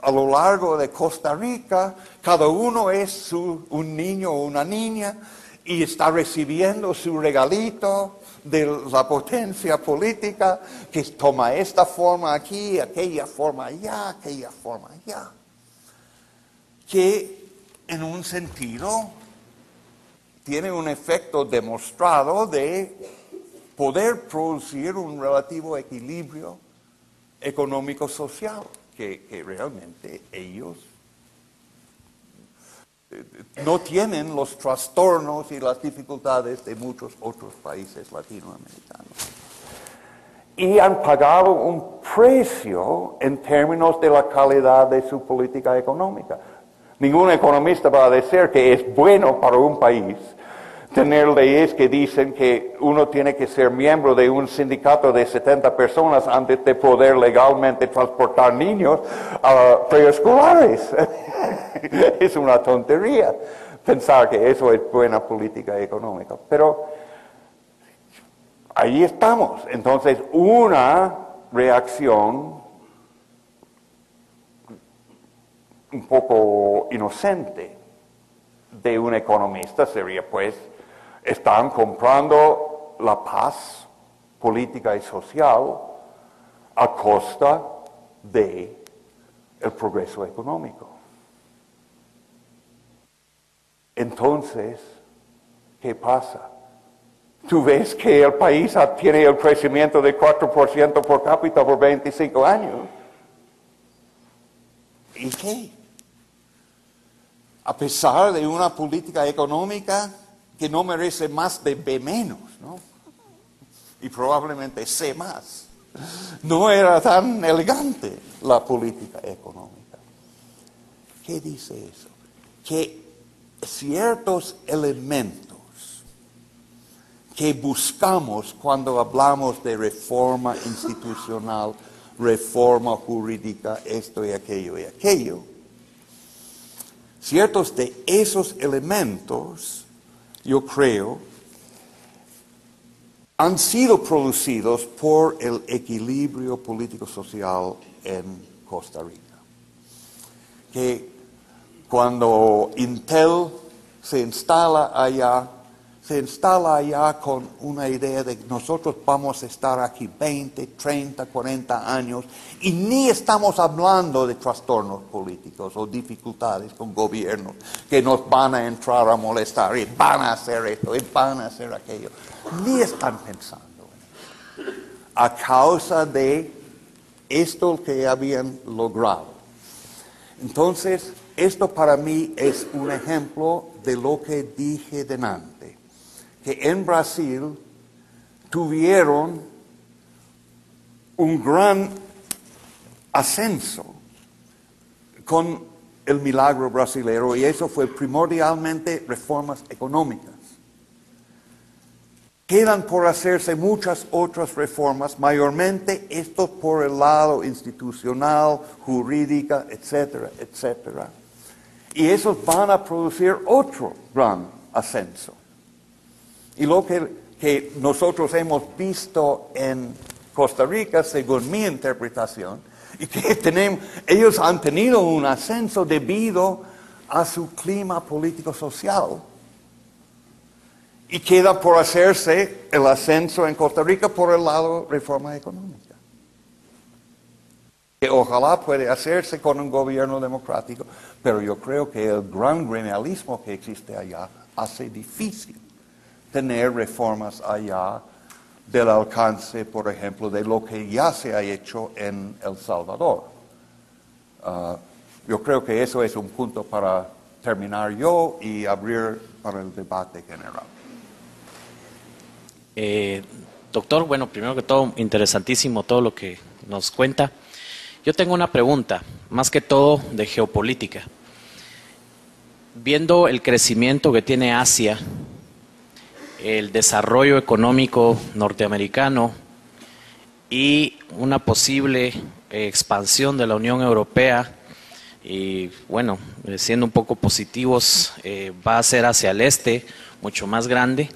a lo largo de Costa Rica, cada uno es un niño o una niña y está recibiendo su regalito de la potencia política que toma esta forma aquí, aquella forma allá, aquella forma allá. Que en un sentido tiene un efecto demostrado de poder producir un relativo equilibrio económico-social, que realmente ellos no tienen los trastornos y las dificultades de muchos otros países latinoamericanos. Y han pagado un precio en términos de la calidad de su política económica. Ningún economista va a decir que es bueno para un país tener leyes que dicen que uno tiene que ser miembro de un sindicato de 70 personas antes de poder legalmente transportar niños a preescolares. Es una tontería pensar que eso es buena política económica. Pero ahí estamos. Entonces, una reacción un poco inocente de un economista sería, pues, están comprando la paz política y social a costa de el progreso económico. Entonces, ¿qué pasa? Tú ves que el país tiene el crecimiento de 4% por cápita por 25 años. ¿Y qué? A pesar de una política económica que no merece más de B menos, ¿no? Y probablemente C más. No era tan elegante la política económica. ¿Qué dice eso? Que ciertos elementos que buscamos cuando hablamos de reforma institucional, reforma jurídica, esto y aquello, ciertos de esos elementos, yo creo, han sido producidos por el equilibrio político-social en Costa Rica. Que cuando Intel se instala allá con una idea de que nosotros vamos a estar aquí 20, 30, 40 años y ni estamos hablando de trastornos políticos o dificultades con gobiernos que nos van a entrar a molestar y van a hacer esto y van a hacer aquello. Ni están pensando en eso. A causa de esto que habían logrado. Entonces, esto para mí es un ejemplo de lo que dije delante. Que en Brasil tuvieron un gran ascenso con el milagro brasilero y eso fue primordialmente reformas económicas. Quedan por hacerse muchas otras reformas, mayormente esto por el lado institucional, jurídica, etcétera, etcétera. Y esos van a producir otro gran ascenso. Y lo que nosotros hemos visto en Costa Rica, según mi interpretación, y que ellos han tenido un ascenso debido a su clima político-social. Y queda por hacerse el ascenso en Costa Rica por el lado de reforma económica. que ojalá puede hacerse con un gobierno democrático, pero yo creo que el gran gremialismo que existe allá hace difícil tener reformas allá del alcance, por ejemplo, de lo que ya se ha hecho en El Salvador. Yo creo que eso es un punto para terminar yo y abrir para el debate general. Doctor, bueno, primero que todo, interesantísimo todo lo que nos cuenta. Yo tengo una pregunta, más que todo de geopolítica. Viendo el crecimiento que tiene Asia, el desarrollo económico norteamericano y una posible expansión de la Unión Europea, y bueno, siendo un poco positivos, va a ser hacia el este, mucho más grande.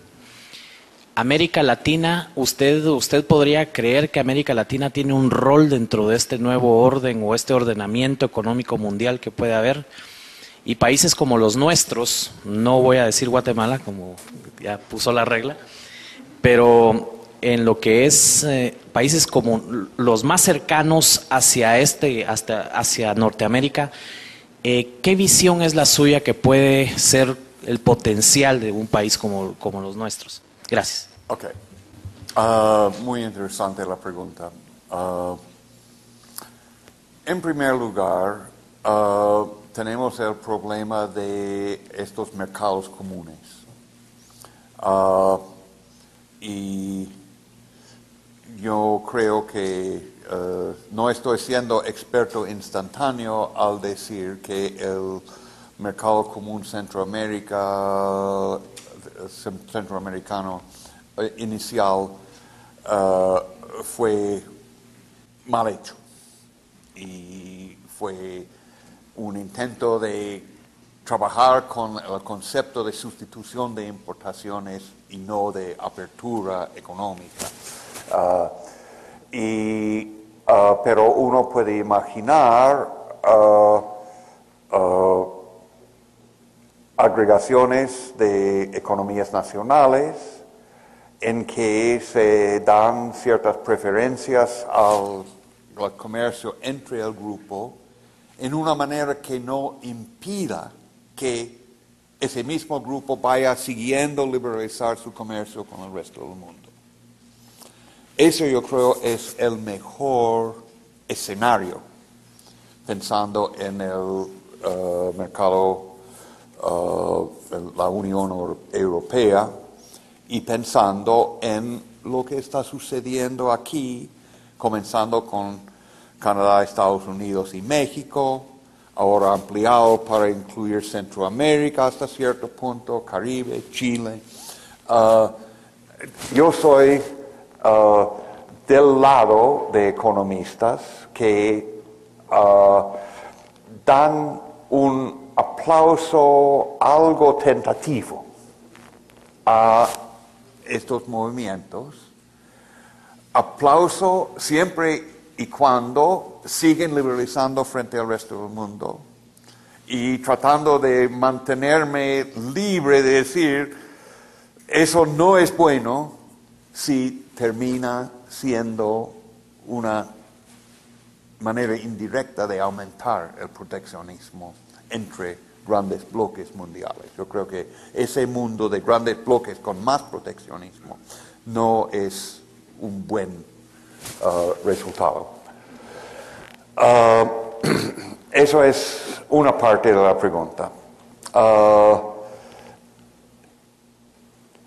América Latina, ¿usted podría creer que América Latina tiene un rol dentro de este nuevo orden o este ordenamiento económico mundial que puede haber? Y países como los nuestros, no voy a decir Guatemala, como ya puso la regla, pero en lo que es países como los más cercanos hacia hacia Norteamérica, ¿qué visión es la suya que puede ser el potencial de un país como los nuestros? Gracias. Ok. Muy interesante la pregunta. En primer lugar, tenemos el problema de estos mercados comunes. Y yo creo que no estoy siendo experto instantáneo al decir que el mercado común centroamericano inicial fue mal hecho y fue un intento de trabajar con el concepto de sustitución de importaciones y no de apertura económica. Pero uno puede imaginar agregaciones de economías nacionales en que se dan ciertas preferencias al comercio entre el grupo en una manera que no impida que ese mismo grupo vaya siguiendo liberalizar su comercio con el resto del mundo. Eso yo creo es el mejor escenario, pensando en el mercado, la Unión Europea, y pensando en lo que está sucediendo aquí, comenzando con Canadá, Estados Unidos y México, ahora ampliado para incluir Centroamérica hasta cierto punto, Caribe, Chile. Yo soy del lado de economistas que dan un aplauso algo tentativo a estos movimientos. Aplauso siempre y cuando siguen liberalizando frente al resto del mundo y tratando de mantenerme libre de decir eso no es bueno si termina siendo una manera indirecta de aumentar el proteccionismo entre grandes bloques mundiales. Yo creo que ese mundo de grandes bloques con más proteccionismo no es un buen resultado. Eso es una parte de la pregunta.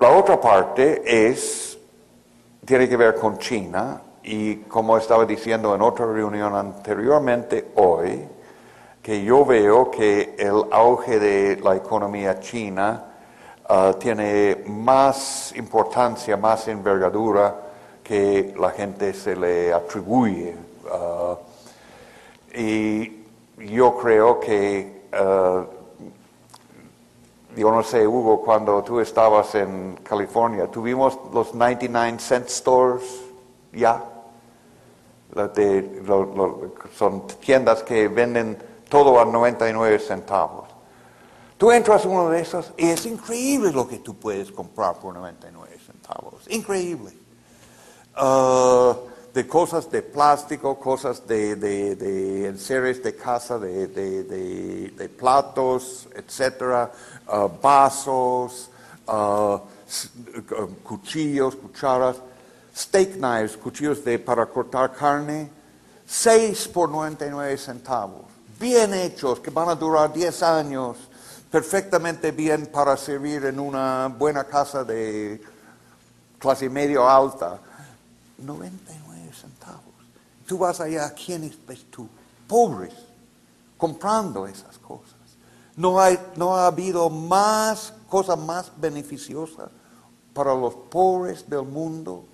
La otra parte tiene que ver con China y como estaba diciendo en otra reunión anteriormente hoy, que yo veo que el auge de la economía china tiene más importancia, más envergadura que la gente se le atribuye. Y yo creo que, yo no sé, Hugo, cuando tú estabas en California, tuvimos los 99 cent stores ya. Son tiendas que venden todo a 99 centavos. Tú entras a uno de esos y es increíble lo que tú puedes comprar por 99 centavos. Increíble. de cosas de plástico, cosas de enseres de casa, de platos, etcétera, vasos, cuchillos, cucharas, steak knives, cuchillos para cortar carne, 6 por 99 centavos, bien hechos, que van a durar 10 años, perfectamente bien para servir en una buena casa de clase medio alta, 99 centavos. Tú vas allá, ¿quiénes ves tú? Pobres, comprando esas cosas. No ha habido cosa más beneficiosa para los pobres del mundo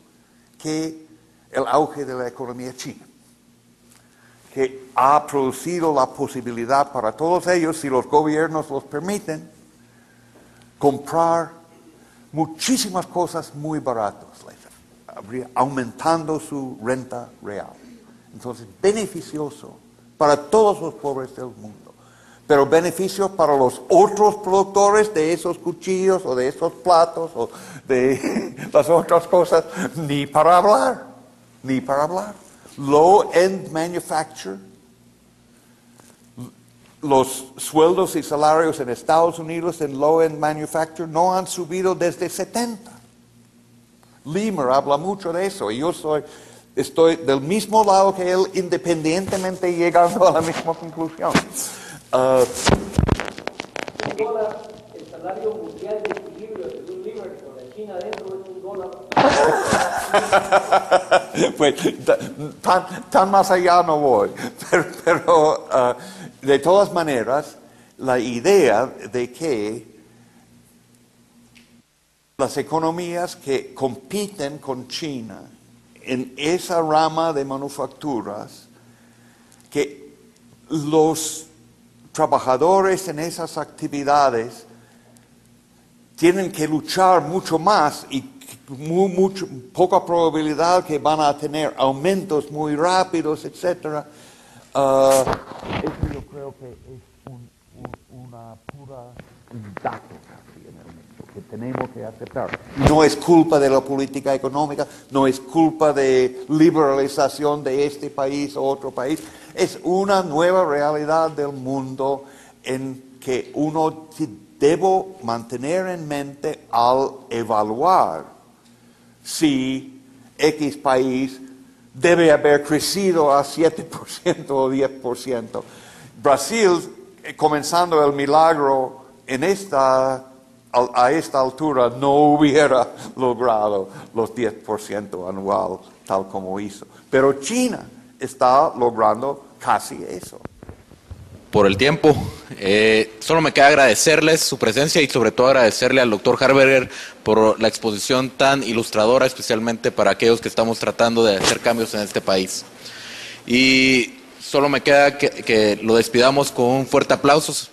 que el auge de la economía china, que ha producido la posibilidad para todos ellos, si los gobiernos los permiten, comprar muchísimas cosas muy baratas, aumentando su renta real. Entonces, beneficioso para todos los pobres del mundo, pero beneficio para los otros productores de esos cuchillos o de esos platos o de las otras cosas, ni para hablar. Low-end manufacture, los sueldos y salarios en Estados Unidos en low-end manufacture no han subido desde 70. Lieber habla mucho de eso y yo estoy del mismo lado que él, independientemente llegando a la misma conclusión. $1, el salario mundial de equilibrio según Lieber con la China adentro es $1. Pues tan más allá no voy, pero de todas maneras, la idea de que las economías que compiten con China en esa rama de manufacturas, que los trabajadores en esas actividades tienen que luchar mucho más y poca probabilidad que van a tener aumentos muy rápidos, etc. Eso yo creo que es una pura dato casi en el mundo que tenemos que aceptar. No es culpa de la política económica, no es culpa de liberalización de este país o otro país, es una nueva realidad del mundo en que uno debe mantener en mente al evaluar si X país debe haber crecido a 7% o 10%. Brasil, comenzando el milagro a esta altura, no hubiera logrado los 10% anual tal como hizo. Pero China está logrando casi eso. Por el tiempo, solo me queda agradecerles su presencia y sobre todo agradecerle al doctor Harberger por la exposición tan ilustradora, especialmente para aquellos que estamos tratando de hacer cambios en este país. Y solo me queda que lo despidamos con un fuerte aplauso